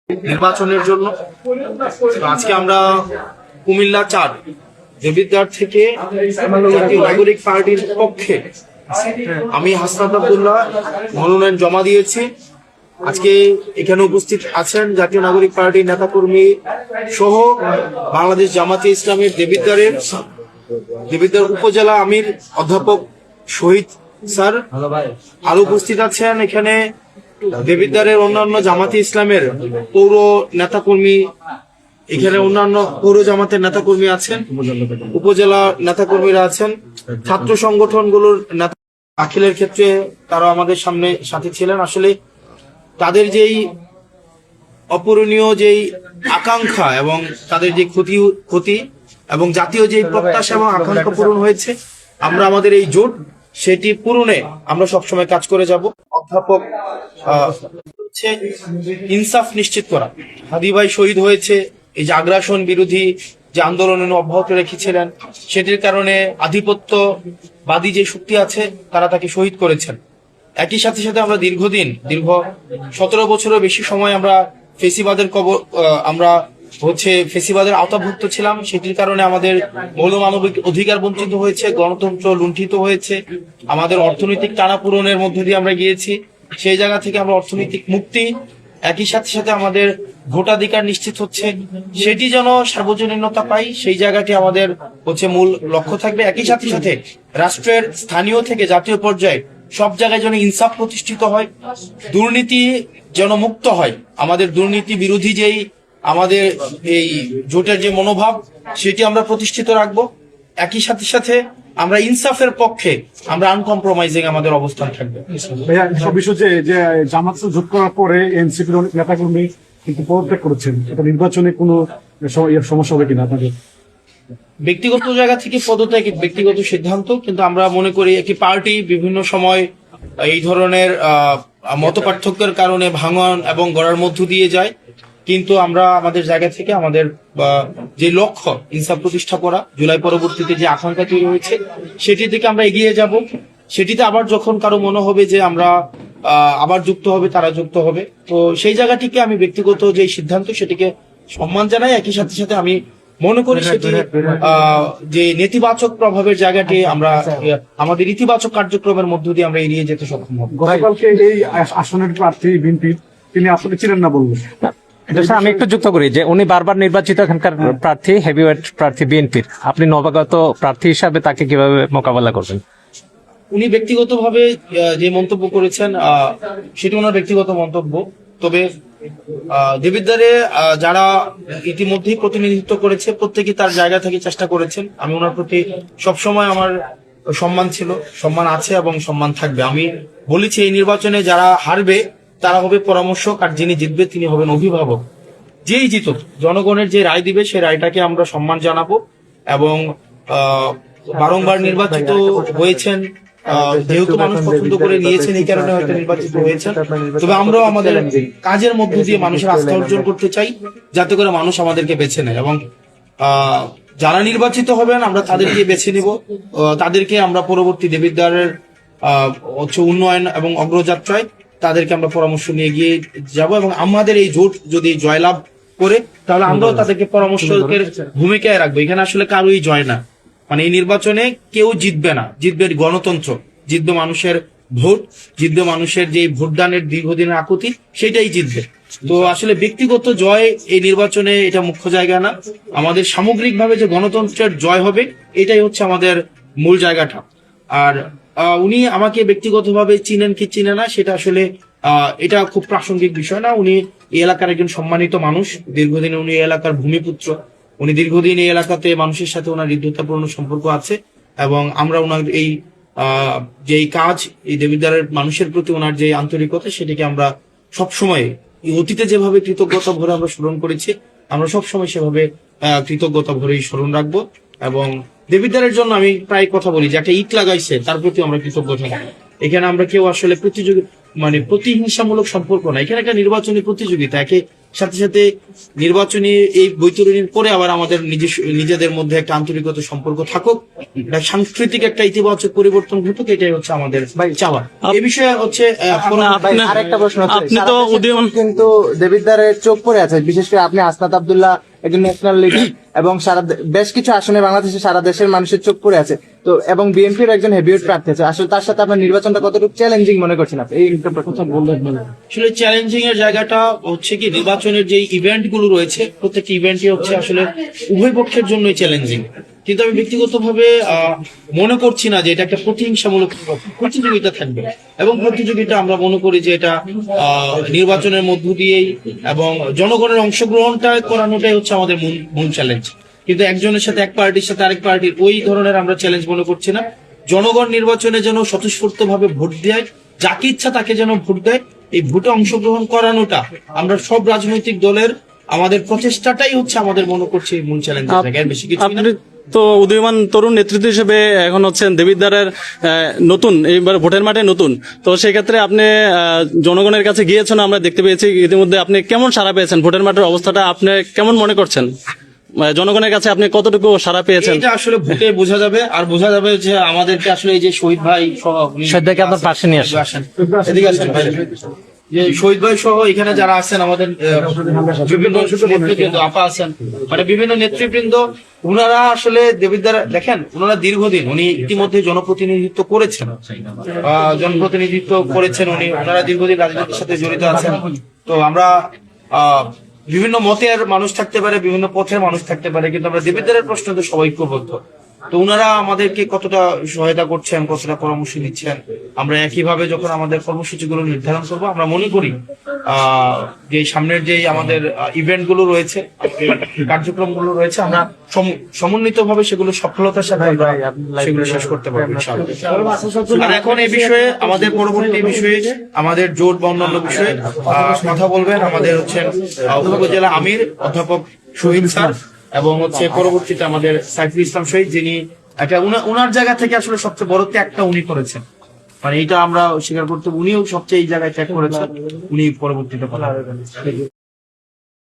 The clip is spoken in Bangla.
নির্বাচনের জন্য। আজকে আমরা কুমিল্লা 4 দেবিদ্বার থেকে জাতীয় নাগরিক পার্টির পক্ষে আমি হাসনাত আব্দুল্লাহ মনোনয়ন জমা দিয়েছি। আজকে এখানে উপস্থিত আছেন জাতীয় নাগরিক পার্টির নেতাকর্মী সহ বাংলাদেশ জামাতে ইসলামের দেবিদ্বার উপজেলা আমির অধ্যাপক শহীদ স্যার। আরো উপস্থিত আছেন এখানে দেবিদ্বারের অন্যান্য জামাতে ইসলামের পৌর নেতাকর্মী, এখানে অন্যান্য পৌর জামাতের নেতাকর্মী আছেন, উপজেলা নেতাকর্মীরা আছেন, ছাত্র সংগঠনগুলোর নেতা আখিলের ক্ষেত্রে তারা আমাদের সাথে ছিলেন। আসলে তাদের যেই অপূরণীয় যেই আকাঙ্ক্ষা এবং তাদের যে ক্ষতি এবং জাতীয় যে প্রত্যাশা এবং আকাঙ্ক্ষা পূরণ হয়েছে, আমরা আমাদের এই জোট সেটি পূরণে আমরা সবসময় কাজ করে যাব। অধ্যাপক হচ্ছে ইনসাফ নিশ্চিত করা। হাদি ভাই শহীদ হয়েছে এই যে আগ্রাসন বিরোধী যে আন্দোলন অব্যাহত রেখেছিলেন, সেটির কারণে আধিপত্যবাদী যে শক্তি আছে তারা তাকে শহীদ করেছেন। একই সাথে সাথে আমরা দীর্ঘ 17 বছরের বেশি সময় আমরা ফেসিবাদের আওতাভুক্ত ছিলাম। সেটির কারণে আমাদের মৌল মানবিক অধিকার বঞ্চিত হয়েছে, গণতন্ত্র লুণ্ঠিত হয়েছে, আমাদের অর্থনৈতিক টানাপূরণের মধ্য দিয়ে আমরা গিয়েছি। সেই জায়গা থেকে আমরা অর্থনৈতিক মুক্তি, একই সাথে সাথে আমাদের ভোটাধিকার নিশ্চিত হচ্ছে, সেটি যেন সার্বজনীনতা পাই, সেই জায়গাটি আমাদের মূল লক্ষ্য থাকবে। একই সাথে সাথে রাষ্ট্রের স্থানীয় থেকে জাতীয় পর্যায়ে সব জায়গায় যেন ইনসাফ প্রতিষ্ঠিত হয়, দুর্নীতি যেন মুক্ত হয়। আমাদের দুর্নীতি বিরোধী যেই আমাদের এই জোটের যে মনোভাব, সেটি আমরা প্রতিষ্ঠিত রাখবো। একই সাথে সাথে আমরা ইনসাফের পক্ষে আমরা আনকম্প্রোমাইজিং আমাদের অবস্থান থাকবে। সব বিষয় যে জামাত জোট করার পরে এনসিপির অনেক নেতাকর্মী কিন্তু পদত্যাগ করেছেন, এটা নির্বাচনে কোনো সমস্যা হবে কিনা আপনাদের? ব্যক্তিগত জায়গা থেকে পদত্যাগ ব্যক্তিগত সিদ্ধান্ত, কিন্তু আমরা মনে করি একটি পার্টি বিভিন্ন সময় এই ধরনের মতপার্থক্যের কারণে ভাঙন এবং গড়ার মধ্য দিয়ে যায়, কিন্তু আমরা আমাদের জায়গা থেকে আমাদের যে লক্ষ্য ইনসাফ প্রতিষ্ঠা করা, জুলাই পরবর্তীতে যে আকাঙ্ক্ষা তৈরি হয়েছে সেটি থেকে আমরা এগিয়ে যাব। সেটিতে আবার যখন কারো মনে হবে যে আমরা আবার যুক্ত হবে, তারা যুক্ত হবে। তো সেই জায়গাটিকে আমি ব্যক্তিগত যে সিদ্ধান্ত সেটিকে সম্মান জানাই। একই সাথে সাথে আমি মনে করি সেটি যে নেতিবাচক প্রভাবের জায়গাটি আমরা আমাদের ইতিবাচক কার্যক্রমের মধ্য দিয়ে আমরা এড়িয়ে যেতে সক্ষম হব। গতকালকে এই আসনের প্রার্থী বিএনপি, তিনি আসলে ছিলেন না বললেন। আমি একটু যুক্ত করি যে উনি বারবার নির্বাচিত এখানকার প্রার্থী, হেভিওয়েট প্রার্থী বিএনপির। আপনি নবাগত প্রার্থী হিসাবে তাকে কিভাবে মোকাবেলা করবেন? উনি ব্যক্তিগতভাবে যে মন্তব্য করেছেন সেটি ওনার ব্যক্তিগত মন্তব্য। তবে দেবিদ্বারে যারা ইতিমধ্যেই প্রতিনিধিত্ব করেছে প্রত্যেকে তার জায়গা থেকে চেষ্টা করেছেন। আমি ওনার প্রতি সবসময় আমার সম্মান ছিল, সম্মান আছে এবং সম্মান থাকবে। আমি বলেছি এই নির্বাচনে যারা হারবে তারা হবে পরামর্শক, আর যিনি জিতবে তিনি হবেন অভিভাবক। যেই জিতুক, জনগণের যে রায় দিবে সেই রায়টাকে আমরা সম্মান জানাবো। এবং বারংবার নির্বাচিত হয়েছেন, যেহেতু মানুষ পছন্দ করে নিয়েছেন এই কারণে হয়তো নির্বাচিত হয়েছেন। তবে আমরাও আমাদের কাজের মধ্য দিয়ে মানুষের আস্থা অর্জন করতে চাই, যাতে করে মানুষ আমাদেরকে বেছে নেয়। এবং যারা নির্বাচিত হবেন আমরা তাদেরকে বেছে নিব, তাদেরকে আমরা পরবর্তী দেবিদ্বারের উন্নয়ন এবং অগ্রযাত্রায় তাদেরকে আমরা পরামর্শ নিয়ে গিয়ে যাব। এবং আমাদের এই জোট যদি জয়লাভ করে তাহলে আমরাও তাদেরকে পরামর্শকের ভূমিকায় রাখবো। এখানে আসলে কারোই জয় না, মানে এই নির্বাচনে কেউ জিতবে না, জিতবে গণতন্ত্র, জিতবে মানুষের ভোট, জিতবে মানুষের যে ভোটদানের দীর্ঘদিনের আকুতি, সেটাই জিতবে। তো আসলে ব্যক্তিগত জয় এই নির্বাচনে এটা মুখ্য জায়গা না, আমাদের সামগ্রিকভাবে যে গণতন্ত্রের জয় হবে এটাই হচ্ছে আমাদের মূল জায়গাটা। আর উনি আমাকে ব্যক্তিগতভাবে চিনেন কি চিনে না সেটা আসলে এটা খুব প্রাসঙ্গিক বিষয় না। উনি এই এলাকার একজন সম্মানিত মানুষ, দীর্ঘদিন উনি এই এলাকার ভূমিপুত্র, উনি দীর্ঘদিন এই এলাকাতে মানুষের সাথে ওনার হৃদ্যতাপূর্ণ সম্পর্ক আছে। এবং আমরা ওনার এই যে কাজ, এই দেবিদ্বারের মানুষের প্রতি ওনার যে আন্তরিকতা, সেটিকে আমরা সবসময় অতীতে যেভাবে কৃতজ্ঞতা ভরে আমরা স্মরণ করেছি, আমরা সবসময় সেভাবে কৃতজ্ঞতা ভরেই স্মরণ রাখবো। এবং দেবিদ্বারের জন্য আমি প্রায় কথা বলি যে একটা ইট লাগাইছে তার প্রতি আমরা কৃতজ্ঞ থাকবো। এখানে আমরা কেউ আসলে মানে প্রতিহিংসামূলক সম্পর্ক না, এখানে একটা নির্বাচনী প্রতিযোগিতা। একে সাথে সাথে নির্বাচনী এই বৈতরণীর পরে আবার আমাদের নিজেদের মধ্যে একটা আন্তরিকতা সম্পর্ক থাকুক, একটা সাংস্কৃতিক একটা ইতিবাচক পরিবর্তন ঘটুক, এটাই হচ্ছে আমাদের চাওয়া। এই বিষয়ে হচ্ছে আরেকটা প্রশ্ন হচ্ছে, আপনি সারা তো দেশে উদীয়মান কিন্তু দেবিদ্বারের চোখ পড়ে আছে, বিশেষ করে আপনি আসনাত আব্দুল্লাহ একজন ন্যাশনাল লিডার এবং বেশ কিছু আসনে বাংলাদেশে সারা দেশের মানুষের চোখ পড়ে আছে, তো এবং বিএনপির একজন হেভিওয়েট প্রার্থী আছে। আসলে তার সাথে আপনার নির্বাচনটা কতটুকু চ্যালেঞ্জিং মনে করছেন আপনি? এই কথা বললেন মানে আসলে চ্যালেঞ্জিং এর জায়গাটা হচ্ছে কি, নির্বাচনের যে ইভেন্ট গুলো রয়েছে প্রত্যেকটি ইভেন্টই হচ্ছে আসলে উভয় পক্ষের জন্যই চ্যালেঞ্জিং, কিন্তু আমি ব্যক্তিগতভাবে মনে করছি না যে এটা একটা প্রতিহিংসামূলক প্রতিযোগিতা থাকবে, এবং প্রতিযোগিতা আমরা মনে করি যে এটা নির্বাচনের মধ্য দিয়েই এবং জনগণের অংশগ্রহণটা করানোটাই হচ্ছে আমাদের মূল চ্যালেঞ্জ। কিন্তু একজনের সাথে এক পার্টির সাথে আরেক পার্টির ওই ধরনের আমরা চ্যালেঞ্জ মনে করছি না। জনগণ নির্বাচনে যেন স্বতঃস্ফূর্ত ভাবে ভোট দেয়, যাকে ইচ্ছা তাকে যেন ভোট দেয়, এই ভোটে অংশগ্রহণ করানোটা আমরা সব রাজনৈতিক দলের আমাদের প্রচেষ্টাটাই হচ্ছে আমাদের মনে করছি মূল চ্যালেঞ্জ, বেশি কিছু না। আপনি তো উদীয়মান তরুণ নেতৃত্ব হিসেবে এখন হচ্ছেন দেবিদ্বারের নতুন, এইবার ভোটের মাঠে নতুন, তো সেক্ষেত্রে আপনি জনগণের কাছে গিয়েছেন, আমরা দেখতে পেয়েছি ইতিমধ্যে। আপনি কেমন সাড়া পেয়েছেন? ভোটের মাঠের অবস্থাটা আপনি কেমন মনে করছেন? জনগণের কাছে আপনি কতটুকু সাড়া পেয়েছেন? এটা আসলে ভোটে বোঝা যাবে, আর বোঝা যাবে যে আমাদেরকে আসলে এই যে শহীদ ভাই সহ শহীদ ভাইকে আপনার পাশে নিয়ে আসেন। এদিকে আসেন ভাই। যে শহীদ ভাই সহ এখানে যারা আছেন আমাদের বিভিন্ন নেতৃবৃন্দ আপা আছেন, মানে বিভিন্ন নেতৃবৃন্দ, উনারা আসলে দেবিদ্বার দেখেন, উনারা দীর্ঘদিন উনি ইতিমধ্যে জনপ্রতিনিধিত্ব করেছেন, ওনারা দীর্ঘদিন রাজনীতির সাথে জড়িত আছেন। তো আমরা বিভিন্ন মতের মানুষ থাকতে পারে, বিভিন্ন পথের মানুষ থাকতে পারে, কিন্তু আমরা দেবিদ্বারের প্রশ্ন তো সবাই ঐক্যবদ্ধ। তো উনারা আমাদেরকে কতটা সহায়তা করছেন, কতটা পরামর্শ দিচ্ছেন, আমরা একইভাবে যখন আমাদের কর্মসূচিগুলো নির্ধারণ করব, আমরা মনে করি যে সামনের যে আমাদের ইভেন্ট গুলো রয়েছে, কার্যক্রমগুলো রয়েছে, আমরা সমন্বিত ভাবে সেগুলো সফলতার সাথে আমরা সেগুলো শেষ করতে পারবো ইনশাআল্লাহ। আর এখন এই বিষয়ে আমাদের পরবর্তী বিষয়ে আমাদের জোট বা অন্যান্য বিষয়ে কথা বলবেন আমাদের হচ্ছেন উপজেলা আমির অধ্যাপক শহীদ স্যার, এবং হচ্ছে পরবর্তীতে আমাদের সাইফুল ইসলাম শহীদ, যিনি একটা উনার জায়গা থেকে আসলে সবচেয়ে বড় ত্যাগটা উনি করেছেন, মানে এটা আমরা স্বীকার করতে, উনিও সবচেয়ে এই জায়গায় ত্যাগ করেছেন, উনি পরবর্তীতে কথা